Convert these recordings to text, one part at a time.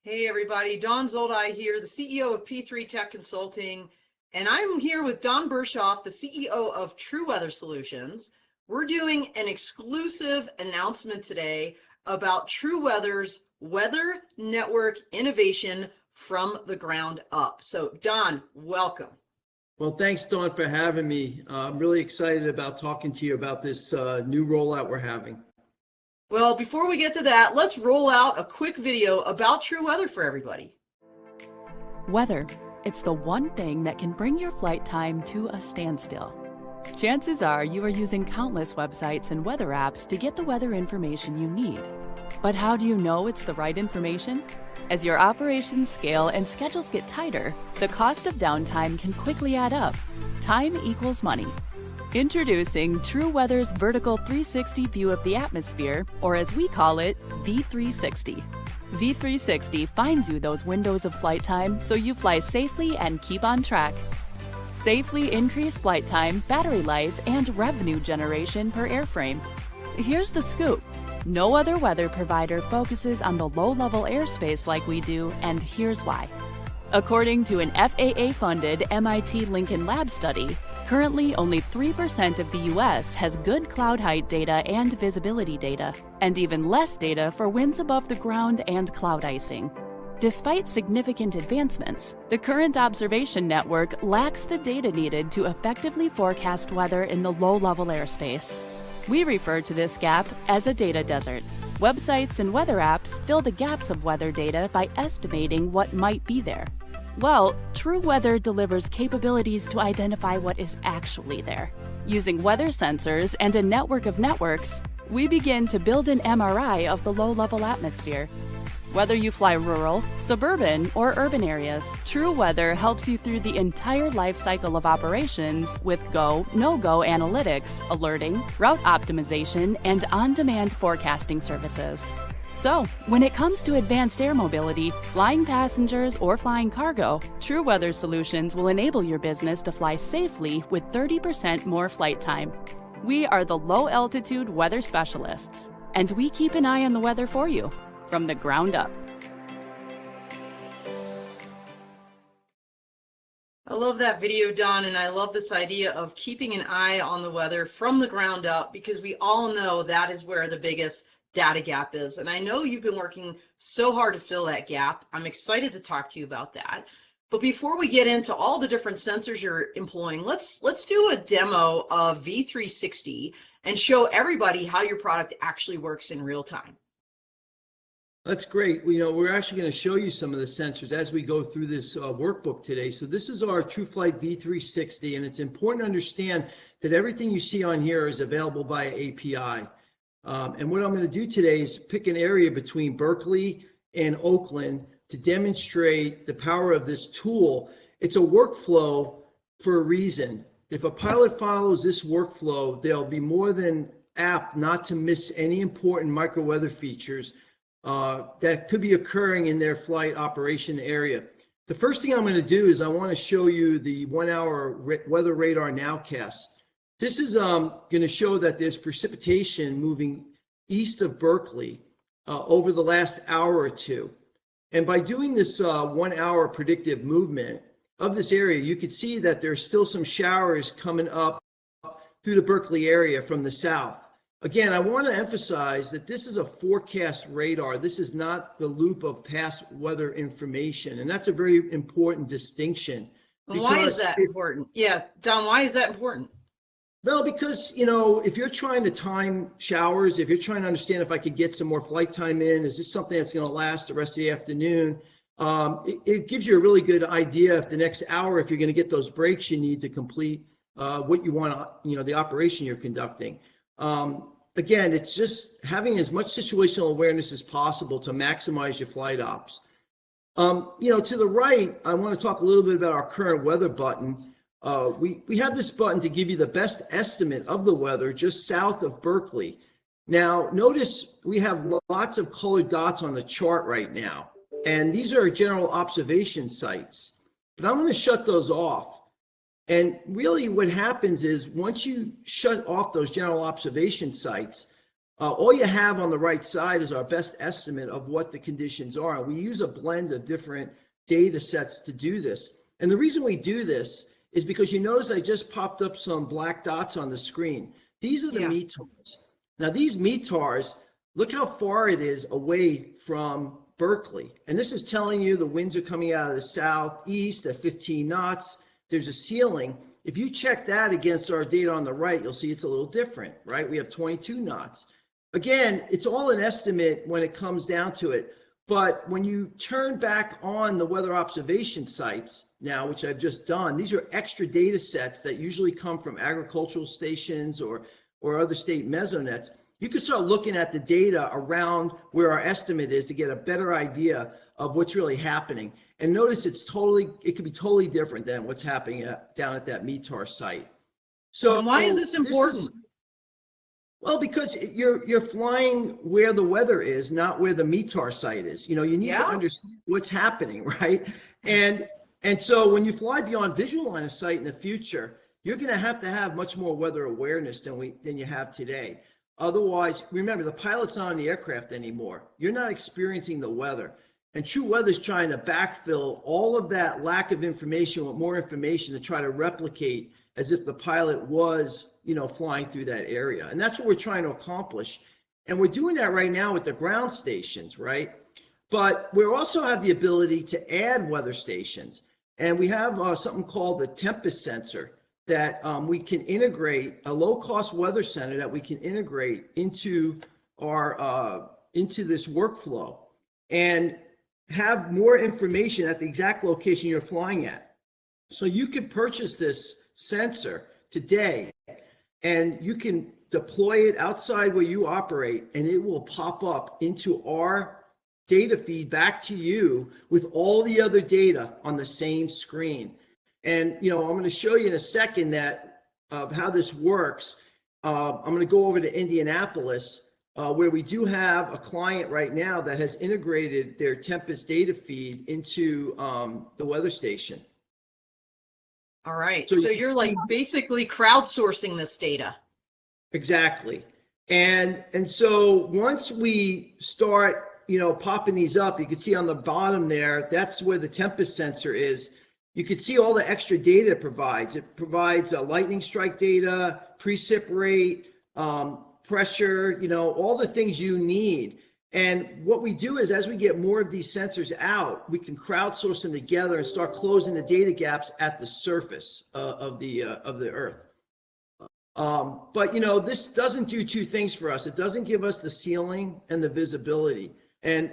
Hey everybody, Don Zoldi here, the CEO of P3 Tech Consulting, and I'm here with Don Bershoff, the CEO of TruWeather Solutions. We're doing an exclusive announcement today about TruWeather's weather network innovation from the ground up. So Don, welcome. Well, thanks, Dawn, for having me. I'm really excited about talking to you about this new rollout we're having. Well, before we get to that, let's roll out a quick video about TruWeather for everybody. Weather. It's the one thing that can bring your flight time to a standstill. Chances are you are using countless websites and weather apps to get the weather information you need. But how do you know it's the right information? As your operations scale and schedules get tighter, the cost of downtime can quickly add up. Time equals money. Introducing TruWeather's Vertical 360 View of the Atmosphere, or as we call it, V360. V360 finds you those windows of flight time so you fly safely and keep on track. Safely increase flight time, battery life, and revenue generation per airframe. Here's the scoop. No other weather provider focuses on the low-level airspace like we do, and here's why. According to an FAA-funded MIT Lincoln Lab study, currently only 3% of the U.S. has good cloud height data and visibility data, and even less data for winds above the ground and cloud icing. Despite significant advancements, the current observation network lacks the data needed to effectively forecast weather in the low-level airspace. We refer to this gap as a data desert. Websites and weather apps fill the gaps of weather data by estimating what might be there. Well, TruWeather delivers capabilities to identify what is actually there. Using weather sensors and a network of networks, we begin to build an MRI of the low-level atmosphere. Whether you fly rural, suburban, or urban areas, TruWeather helps you through the entire life cycle of operations with go, no-go analytics, alerting, route optimization, and on-demand forecasting services. So, when it comes to advanced air mobility, flying passengers, or flying cargo, TruWeather Solutions will enable your business to fly safely with 30% more flight time. We are the low-altitude weather specialists, and we keep an eye on the weather for you, from the ground up. I love that video, Don, and I love this idea of keeping an eye on the weather from the ground up, because we all know that is where the biggest data gap is. And I know you've been working so hard to fill that gap. I'm excited to talk to you about that. But before we get into all the different sensors you're employing, let's do a demo of V360 and show everybody how your product actually works in real time. That's great. We're actually going to show you some of the sensors as we go through this workbook today. So this is our TruFlight V360, and it's important to understand that everything you see on here is available via API. And what I'm going to do today is pick an area between Berkeley and Oakland to demonstrate the power of this tool. It's a workflow for a reason. If a pilot follows this workflow, they'll be more than apt not to miss any important micro weather features that could be occurring in their flight operation area. The first thing I'm going to do is I want to show you the 1 hour weather radar nowcast. This is going to show that there's precipitation moving east of Berkeley over the last hour or two. And by doing this 1 hour predictive movement of this area, you can see that there's still some showers coming up through the Berkeley area from the south. Again, I want to emphasize that this is a forecast radar. This is not the loop of past weather information. And that's a very important distinction. Why is that important? Yeah, Don, why is that important? Well, because, if you're trying to time showers, if you're trying to understand if I could get some more flight time in, is this something that's going to last the rest of the afternoon? It gives you a really good idea if the next hour, if you're going to get those breaks you need to complete what you want, the operation you're conducting. Again, it's just having as much situational awareness as possible to maximize your flight ops. To the right, I want to talk a little bit about our current weather button. We have this button to give you the best estimate of the weather just south of Berkeley. Now, notice we have lots of colored dots on the chart right now, and these are general observation sites. But I'm going to shut those off. And really what happens is once you shut off those general observation sites, All you have on the right side is our best estimate of what the conditions are. We use a blend of different data sets to do this. And the reason we do this is because you notice I just popped up some black dots on the screen. These are the METARs. Now these METARs, look how far it is away from Berkeley. And this is telling you the winds are coming out of the southeast at 15 knots. There's a ceiling. If you check that against our data on the right, you'll see it's a little different, right? We have 22 knots. Again, it's all an estimate when it comes down to it. But when you turn back on the weather observation sites now, which I've just done, these are extra data sets that usually come from agricultural stations or other state mesonets. You can start looking at the data around where our estimate is to get a better idea of what's really happening. And notice it could be totally different than what's happening down at that METAR site. So and why is this important? Well, because you're flying where the weather is, not where the METAR site is. You need to understand what's happening, right? And so when you fly beyond visual line of sight in the future, you're going to have much more weather awareness than you have today. Otherwise, remember, the pilot's not on the aircraft anymore. You're not experiencing the weather. And TruWeather's trying to backfill all of that lack of information with more information to try to replicate as if the pilot was, flying through that area. And that's what we're trying to accomplish. And we're doing that right now with the ground stations, right? But we also have the ability to add weather stations. And we have something called the tempest sensor that we can integrate, a low-cost weather center that we can integrate into into this workflow and have more information at the exact location you're flying at. So you can purchase this sensor today and you can deploy it outside where you operate, and it will pop up into our data feed back to you with all the other data on the same screen. And I'm going to show you in a second of how this works. I'm going to go over to Indianapolis, where we do have a client right now that has integrated their Tempest data feed into the weather station. All right. So you're like basically crowdsourcing this data. Exactly. And so once we start, popping these up, you can see on the bottom there, that's where the Tempest sensor is. You can see all the extra data it provides. It provides lightning strike data, precip rate, pressure, all the things you need. And what we do is, as we get more of these sensors out, we can crowdsource them together and start closing the data gaps at the surface of the Earth. But this doesn't do two things for us. It doesn't give us the ceiling and the visibility, and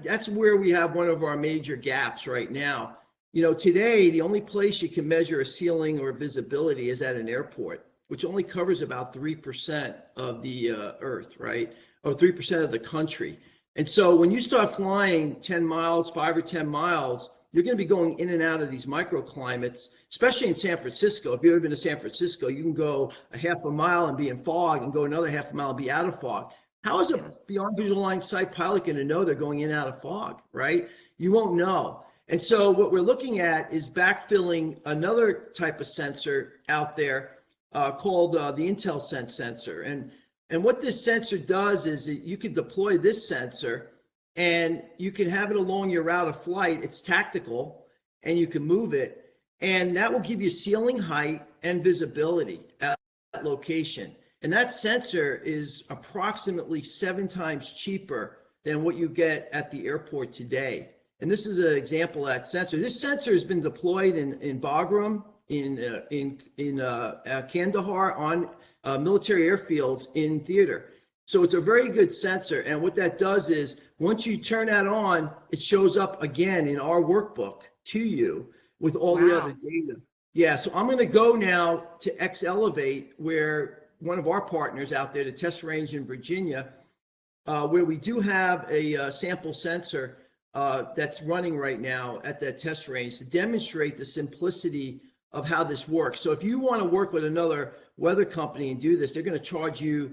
that's where we have one of our major gaps right now. Today the only place you can measure a ceiling or visibility is at an airport, which only covers about 3% of the Earth, right? Or 3% of the country. And so when you start flying 10 miles, 5 or 10 miles, you're going to be going in and out of these microclimates, especially in San Francisco. If you've ever been to San Francisco, you can go a half a mile and be in fog and go another half a mile and be out of fog. How is a beyond visual line sight pilot going to know they're going in and out of fog, right? You won't know. And so what we're looking at is backfilling another type of sensor out there called the IntelSense sensor. And what this sensor does is that you can deploy this sensor and you can have it along your route of flight. It's tactical and you can move it, and that will give you ceiling height and visibility at that location. And that sensor is approximately 7 times cheaper than what you get at the airport today. And this is an example of that sensor. This sensor has been deployed in Bagram, in Kandahar, on military airfields in theater. So it's a very good sensor. And what that does is, once you turn that on, it shows up again in our workbook to you with all the other data. Yeah, so I'm going to go now to X Elevate, where one of our partners out there, the test range in Virginia, where we do have a sample sensor that's running right now at that test range to demonstrate the simplicity of how this works. So if you want to work with another weather company and do this, they're going to charge you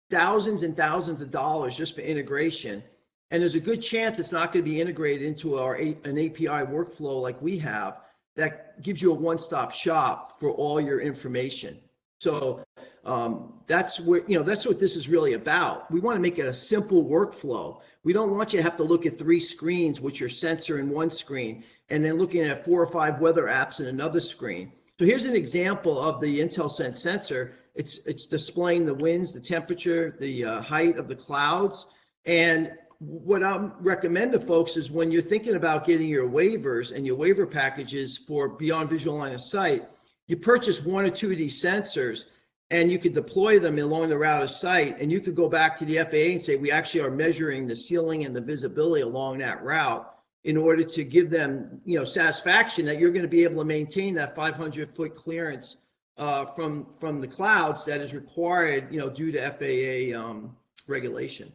thousands and thousands of dollars just for integration. And there's a good chance it's not going to be integrated into an API workflow like we have that gives you a one-stop shop for all your information. So That's where, that's what this is really about. We want to make it a simple workflow. We don't want you to have to look at 3 screens with your sensor in one screen and then looking at 4 or 5 weather apps in another screen. So here's an example of the IntelliSense sensor. It's displaying the winds, the temperature, the height of the clouds. And what I recommend to folks is when you're thinking about getting your waivers and your waiver packages for beyond visual line of sight, you purchase 1 or 2 of these sensors and you could deploy them along the route of sight, and you could go back to the FAA and say, we actually are measuring the ceiling and the visibility along that route in order to give them, satisfaction that you're going to be able to maintain that 500-foot clearance from the clouds that is required, due to FAA regulation.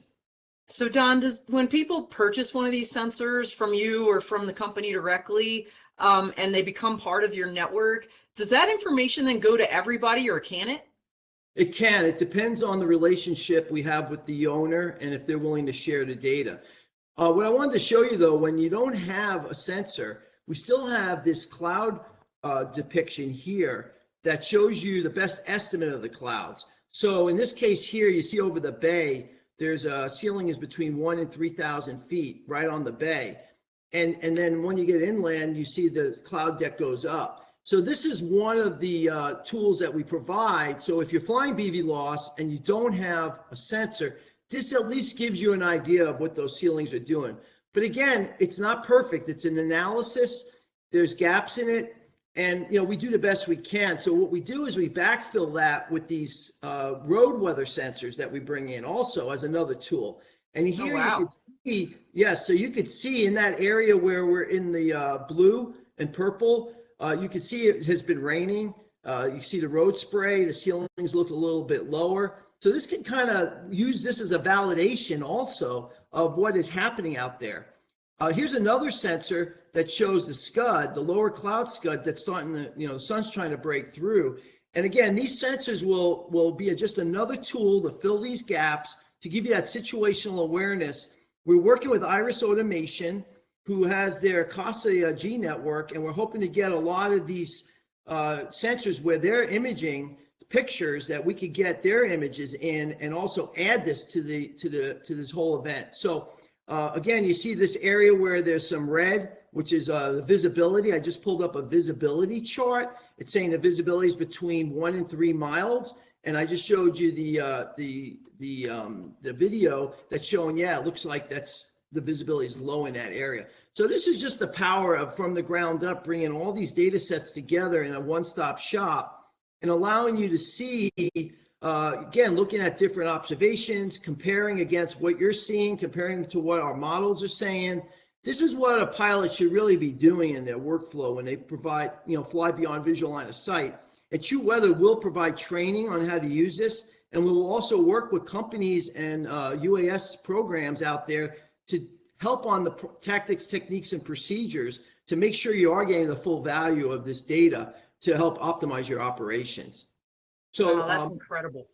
So Don, when people purchase one of these sensors from you or from the company directly, and they become part of your network, does that information then go to everybody, or can it? It can. It depends on the relationship we have with the owner and if they're willing to share the data. What I wanted to show you, though, when you don't have a sensor, we still have this cloud depiction here that shows you the best estimate of the clouds. So in this case here, you see over the bay, there's a ceiling is between 1,000 and 3,000 feet right on the bay. And then when you get inland, you see the cloud deck goes up. So this is one of the tools that we provide. So if you're flying BVLOS and you don't have a sensor, this at least gives you an idea of what those ceilings are doing. But again, it's not perfect. It's an analysis. There's gaps in it. And, we do the best we can. So what we do is we backfill that with these road weather sensors that we bring in also as another tool. And here you could see, so you could see in that area where we're in the blue and purple, you can see it has been raining. You see the road spray, the ceilings look a little bit lower. So this can kind of use this as a validation also of what is happening out there. Here's another sensor that shows the scud, the lower cloud scud that's starting to, the sun's trying to break through. And again, these sensors will be just another tool to fill these gaps, to give you that situational awareness. We're working with Iris Automation, who has their CASA G network, and we're hoping to get a lot of these sensors where they're imaging pictures that we could get their images in, and also add this to this whole event. So again, you see this area where there's some red, which is the visibility. I just pulled up a visibility chart. It's saying the visibility is between 1 and 3 miles, and I just showed you the video that's showing, it looks like the visibility is low in that area. So this is just the power of, from the ground up, bringing all these data sets together in a one-stop shop and allowing you to see, again, looking at different observations, comparing against what you're seeing, comparing to what our models are saying. This is what a pilot should really be doing in their workflow when they provide, fly beyond visual line of sight. And TruWeather will provide training on how to use this, and we will also work with companies and UAS programs out there to help on the tactics, techniques, and procedures to make sure you are getting the full value of this data to help optimize your operations. So that's incredible.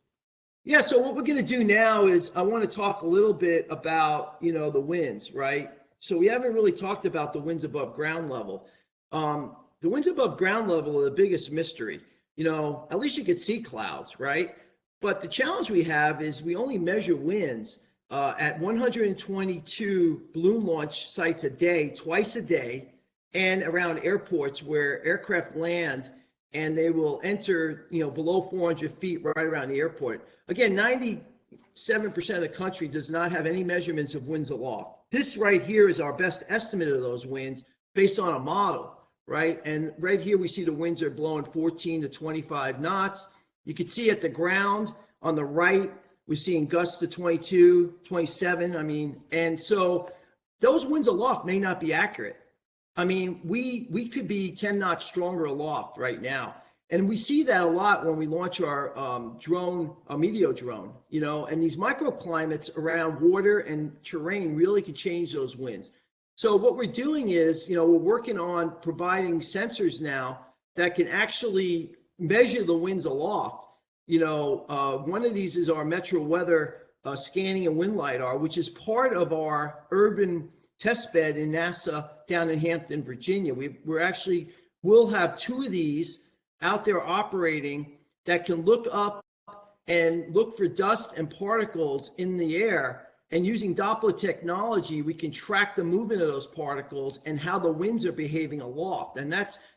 Yeah, so what we're going to do now is I want to talk a little bit about, the winds, right? So we haven't really talked about the winds above ground level. The winds above ground level are the biggest mystery. At least you could see clouds, right? But the challenge we have is we only measure winds at 122 balloon launch sites a day, twice a day, and around airports where aircraft land and they will enter, below 400 feet right around the airport. Again, 97% of the country does not have any measurements of winds aloft. This right here is our best estimate of those winds based on a model, right? And right here we see the winds are blowing 14 to 25 knots. You can see at the ground on the right, we're seeing gusts to 22, 27. And so those winds aloft may not be accurate. We could be 10 knots stronger aloft right now. And we see that a lot when we launch our drone, a Meteor drone, and these microclimates around water and terrain really can change those winds. So what we're doing is, we're working on providing sensors now that can actually measure the winds aloft. One of these is our Metro Weather scanning and wind lidar, which is part of our urban test bed in NASA down in Hampton, Virginia. We'll have 2 of these out there operating that can look up and look for dust and particles in the air. And using Doppler technology, we can track the movement of those particles and how the winds are behaving aloft. And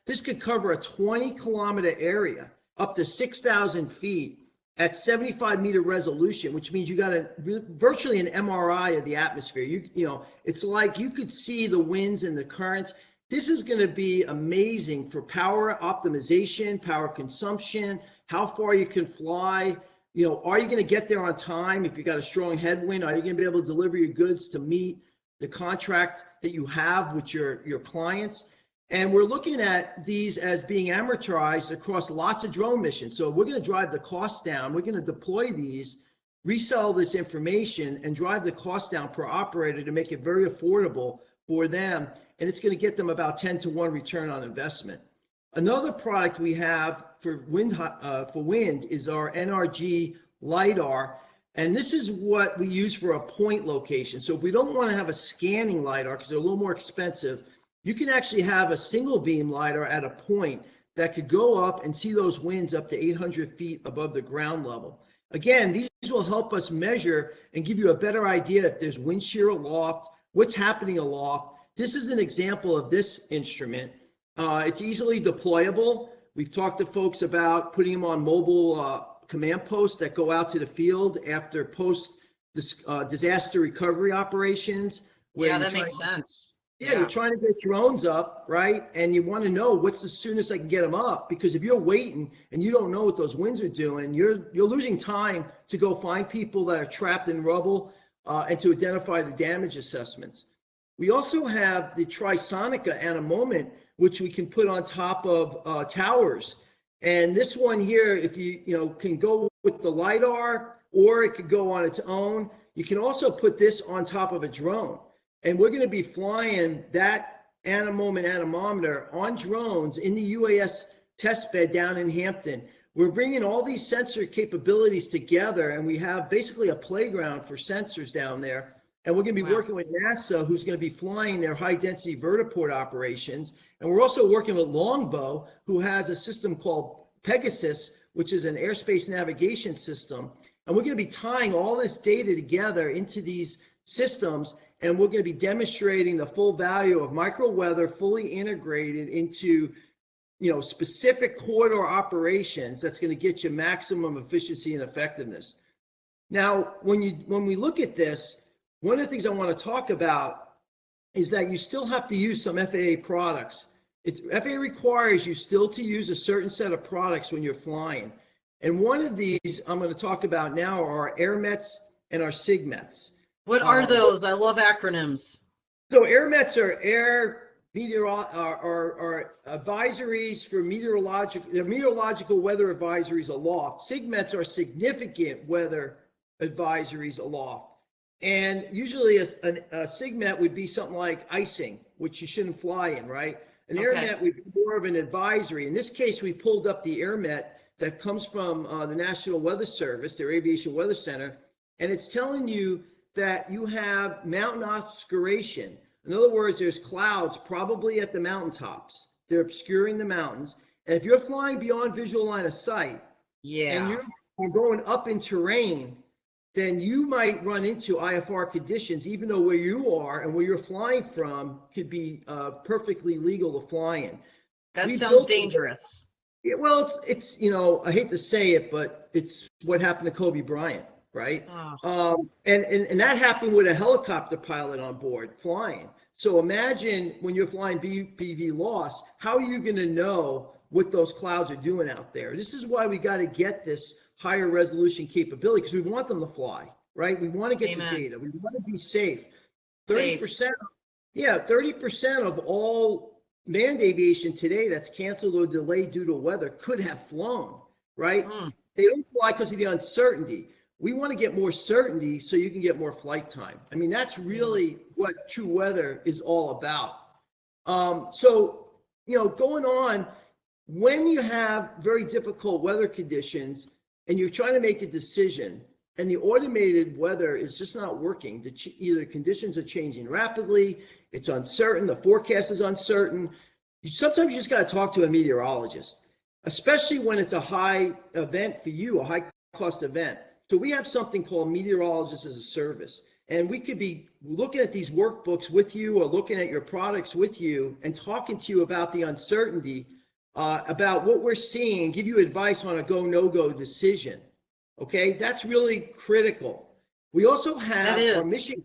this could cover a 20-kilometer area, up to 6,000 feet at 75-meter resolution, which means you got virtually an MRI of the atmosphere. You know, it's like you could see the winds and the currents. This is going to be amazing for power optimization, power consumption, how far you can fly. You know, are you going to get there on time? If you got a strong headwind, are you going to be able to deliver your goods to meet the contract that you have with your clients? And we're looking at these as being amortized across lots of drone missions. So we're going to drive the cost down. We're going to deploy these, resell this information, and drive the cost down per operator to make it very affordable for them. And it's going to get them about 10-to-1 return on investment. Another product we have for wind is our NRG LiDAR. And this is what we use for a point location. So if we don't want to have a scanning LiDAR, because they're a little more expensive, you can actually have a single beam LiDAR at a point that could go up and see those winds up to 800 feet above the ground level. Again, these will help us measure and give you a better idea if there's wind shear aloft, what's happening aloft. This is an example of this instrument. It's easily deployable. We've talked to folks about putting them on mobile command posts that go out to the field after disaster recovery operations. Yeah, that makes sense. Yeah, you're trying to get drones up, right? And you want to know what's the soonest I can get them up, because if you're waiting and you don't know what those winds are doing, you're losing time to go find people that are trapped in rubble and to identify the damage assessments. We also have the Trisonica anemoment, which we can put on top of towers. And this one here, if you can go with the LiDAR, or it could go on its own. You can also put this on top of a drone. And we're going to be flying that anemometer on drones in the UAS test bed down in Hampton. We're bringing all these sensor capabilities together, and we have basically a playground for sensors down there. And we're going to be working with NASA, who's going to be flying their high-density vertiport operations. And we're also working with Longbow, who has a system called Pegasus, which is an airspace navigation system. And we're going to be tying all this data together into these systems, and we're going to be demonstrating the full value of micro weather fully integrated into specific corridor operations. That's going to get you maximum efficiency and effectiveness. Now, when we look at this, one of the things I want to talk about is that you still have to use some FAA products. FAA requires you still to use a certain set of products when you're flying. And one of these I'm going to talk about now are our AirMets and our SIGMETs. What are those? I love acronyms. So AirMets are advisories for meteorological weather advisories aloft. SIGMETs are significant weather advisories aloft. And usually a SIGMET would be something like icing, which you shouldn't fly in, right? An AirMet would be more of an advisory. In this case, we pulled up the AirMet that comes from the National Weather Service, their Aviation Weather Center, and it's telling you that you have mountain obscuration. In other words, there's clouds probably at the mountaintops. They're obscuring the mountains. And if you're flying beyond visual line of sight, and you're going up in terrain, then you might run into IFR conditions, even though where you are and where you're flying from could be perfectly legal to fly in. That sounds dangerous. Yeah, well, it's I hate to say it, but it's what happened to Kobe Bryant, right? Oh. And that happened with a helicopter pilot on board flying. So imagine when you're flying BV loss, how are you going to know what those clouds are doing out there? This is why we got to get this higher resolution capability, because we want them to fly, right? We want to get the data. We want to be safe. 30%, 30% of all manned aviation today that's canceled or delayed due to weather could have flown, right? They don't fly because of the uncertainty. We want to get more certainty so you can get more flight time. I mean, that's really what TruWeather is all about. So, going on, when you have very difficult weather conditions and you're trying to make a decision and the automated weather is just not working, either conditions are changing rapidly, it's uncertain, the forecast is uncertain, sometimes you just got to talk to a meteorologist, especially when it's a high event for you, a high cost event. So we have something called Meteorologist as a Service. And we could be looking at these workbooks with you or looking at your products with you and talking to you about the uncertainty, about what we're seeing, give you advice on a go, no-go decision. Okay, that's really critical. We also have our mission.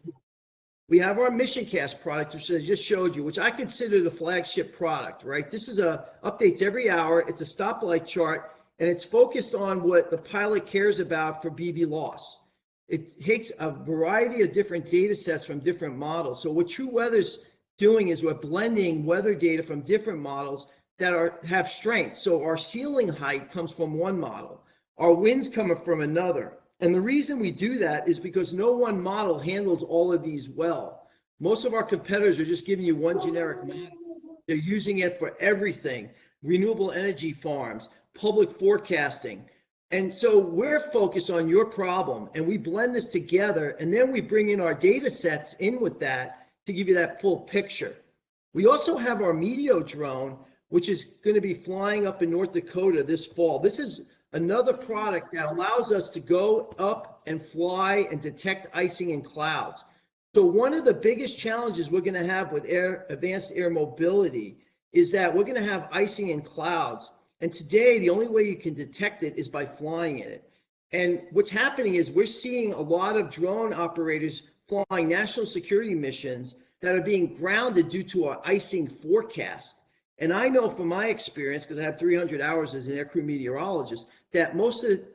We have our MissionCast product, which I just showed you, which I consider the flagship product, right? This is updates every hour. It's a stoplight chart, and it's focused on what the pilot cares about for BV loss. It takes a variety of different data sets from different models. So what TruWeather's doing is we're blending weather data from different models that have strengths. So our ceiling height comes from one model. Our winds come from another. And the reason we do that is because no one model handles all of these well. Most of our competitors are just giving you one generic model. They're using it for everything, renewable energy farms, public forecasting. And so we're focused on your problem, and we blend this together, and then we bring in our data sets in with that to give you that full picture. We also have our Meteo drone, which is going to be flying up in North Dakota this fall. This is another product that allows us to go up and fly and detect icing in clouds. So one of the biggest challenges we're going to have with advanced air mobility is that we're going to have icing in clouds. And today, the only way you can detect it is by flying in it. And what's happening is we're seeing a lot of drone operators flying national security missions that are being grounded due to our icing forecast. And I know from my experience, because I have 300 hours as an aircrew meteorologist, that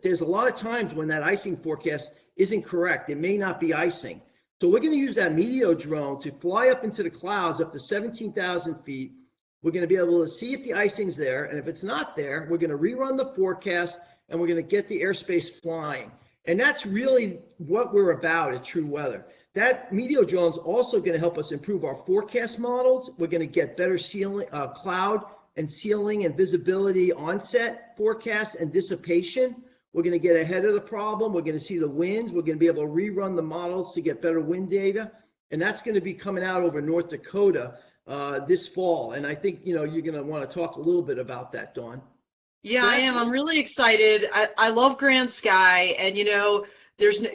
there's a lot of times when that icing forecast isn't correct. It may not be icing. So we're going to use that Meteo drone to fly up into the clouds up to 17,000 feet. We're going to be able to see if the icing's there. And if it's not there, we're going to rerun the forecast and we're going to get the airspace flying. And that's really what we're about at TruWeather. That Meteo drone is also going to help us improve our forecast models. We're going to get better cloud and ceiling and visibility onset forecasts and dissipation. We're going to get ahead of the problem. We're going to see the winds. We're going to be able to rerun the models to get better wind data. And that's going to be coming out over North Dakota this fall. And I think, you're going to want to talk a little bit about that, Dawn. Yeah, I am. I'm really excited. I love Grand Sky, and you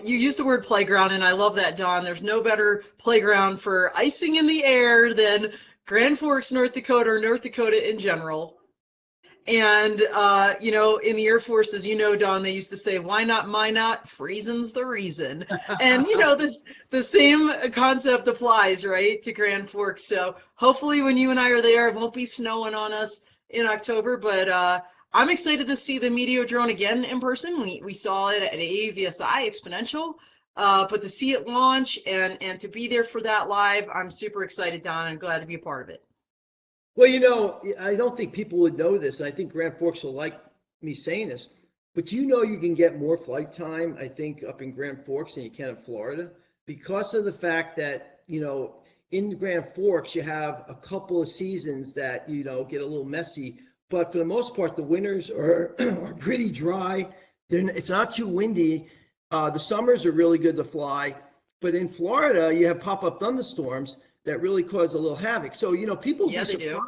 use the word playground, and I love that, Dawn. There's no better playground for icing in the air than Grand Forks, North Dakota, or North Dakota in general. And, in the Air Force, as you know, Dawn, they used to say, why not, my not, freezing's the reason. And, the same concept applies, right, to Grand Forks. So hopefully when you and I are there, it won't be snowing on us in October, but I'm excited to see the Meteo drone again in person. We saw it at AVSI Exponential, but to see it launch and to be there for that live, I'm super excited, Don. I'm glad to be a part of it. Well, I don't think people would know this, and I think Grand Forks will like me saying this, but you can get more flight time, I think, up in Grand Forks than you can in Florida, because of the fact that, in Grand Forks, you have a couple of seasons that, get a little messy. But for the most part, the winters are pretty dry. It's not too windy. The summers are really good to fly. But in Florida, you have pop-up thunderstorms that really cause a little havoc. So, people be surprised,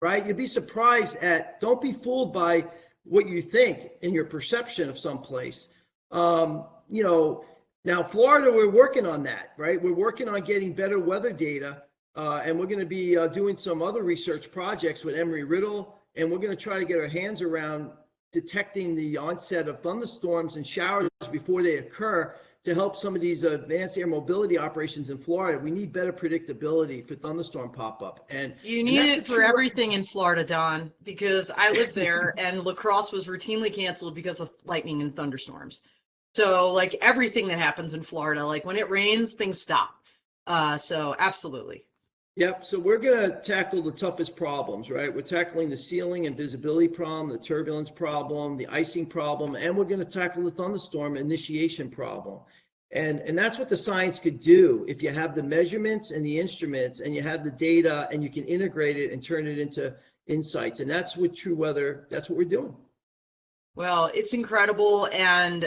right? You'd be surprised don't be fooled by what you think in your perception of someplace. Now Florida, we're working on that, right? We're working on getting better weather data. And we're going to be doing some other research projects with Embry-Riddle. And we're going to try to get our hands around detecting the onset of thunderstorms and showers before they occur to help some of these advanced air mobility operations in Florida. We need better predictability for thunderstorm pop-up. And you need it for everything in Florida, Don, because I live there and lacrosse was routinely canceled because of lightning and thunderstorms. So like everything that happens in Florida, like when it rains, things stop. So absolutely. Yep. So we're going to tackle the toughest problems, right? We're tackling the ceiling and visibility problem, the turbulence problem, the icing problem, and we're going to tackle the thunderstorm initiation problem. And that's what the science could do if you have the measurements and the instruments and you have the data and you can integrate it and turn it into insights. And that's what TruWeather, that's what we're doing. Well, it's incredible, and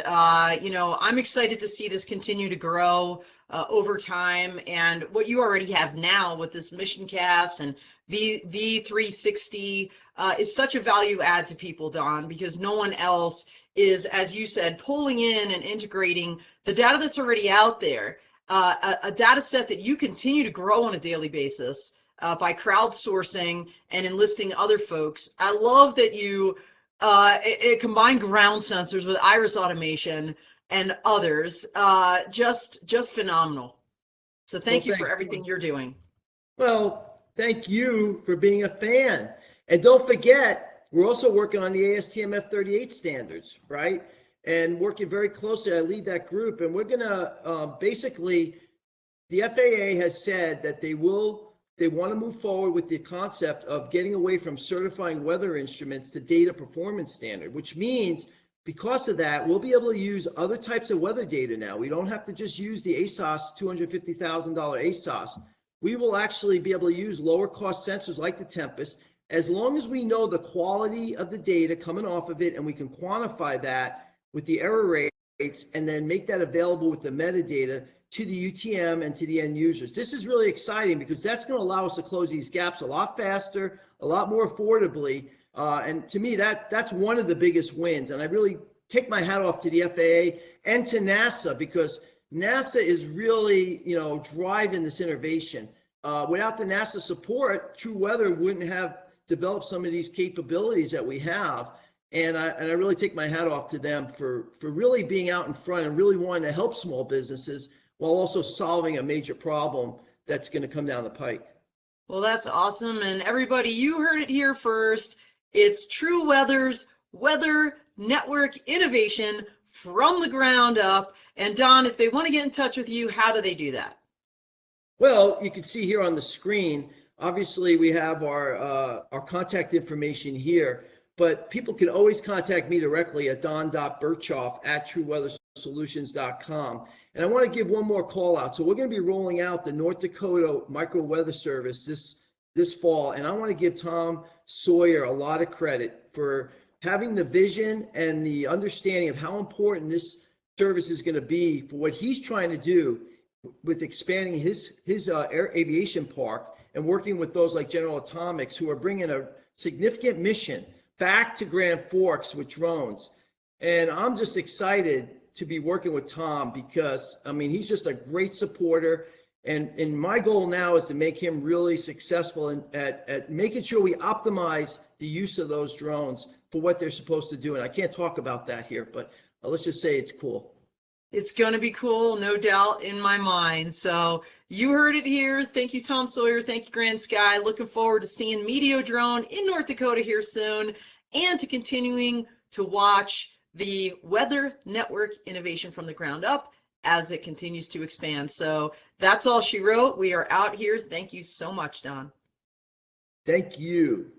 you know, I'm excited to see this continue to grow over time. And what you already have now with this MissionCast and V360 is such a value add to people, Don, because no one else is, as you said, pulling in and integrating the data that's already out there, a data set that you continue to grow on a daily basis by crowdsourcing and enlisting other folks. I love that you it combined ground sensors with iris automation and others. Just phenomenal. So Well, thank you for everything you're doing. Well, thank you for being a fan. And don't forget, we're also working on the ASTM F38 standards, right? And working very closely. I lead that group, and we're going to basically, the FAA has said that they want to move forward with the concept of getting away from certifying weather instruments to data performance standard, which means because of that, we'll be able to use other types of weather data now. We don't have to just use the ASOS, $250,000 ASOS. We will actually be able to use lower cost sensors like the Tempest, as long as we know the quality of the data coming off of it, and we can quantify that with the error rates and then make that available with the metadata to the UTM and to the end users. This is really exciting because that's going to allow us to close these gaps a lot faster, a lot more affordably. And to me, that's one of the biggest wins. And I really take my hat off to the FAA and to NASA, because NASA is really, you know, driving this innovation. Without the NASA support, TruWeather wouldn't have developed some of these capabilities that we have. And I really take my hat off to them for really being out in front and really wanting to help small businesses while also solving a major problem that's going to come down the pike. Well, that's awesome. And everybody, you heard it here first. It's TruWeather's Weather Network innovation from the ground up. And Don, if they want to get in touch with you, how do they do that? Well, you can see here on the screen, obviously we have our contact information here, but people can always contact me directly at don.birchoff@trueweathersolutions.com. And I want to give one more call out. So we're going to be rolling out the North Dakota Micro Weather Service this fall. And I want to give Tom Sawyer a lot of credit for having the vision and the understanding of how important this service is going to be for what he's trying to do with expanding his aviation park and working with those like General Atomics, who are bringing a significant mission back to Grand Forks with drones. And I'm just excited to be working with Tom because, I mean, he's just a great supporter. And my goal now is to make him really successful at making sure we optimize the use of those drones for what they're supposed to do. And I can't talk about that here, but let's just say it's cool. It's going to be cool, no doubt in my mind. So you heard it here. Thank you, Tom Sawyer. Thank you, Grand Sky. Looking forward to seeing Meteor Drone in North Dakota here soon, and to continuing to watch the Weather Network innovation from the ground up as it continues to expand. So that's all she wrote. We are out here. Thank you so much, Don. Thank you.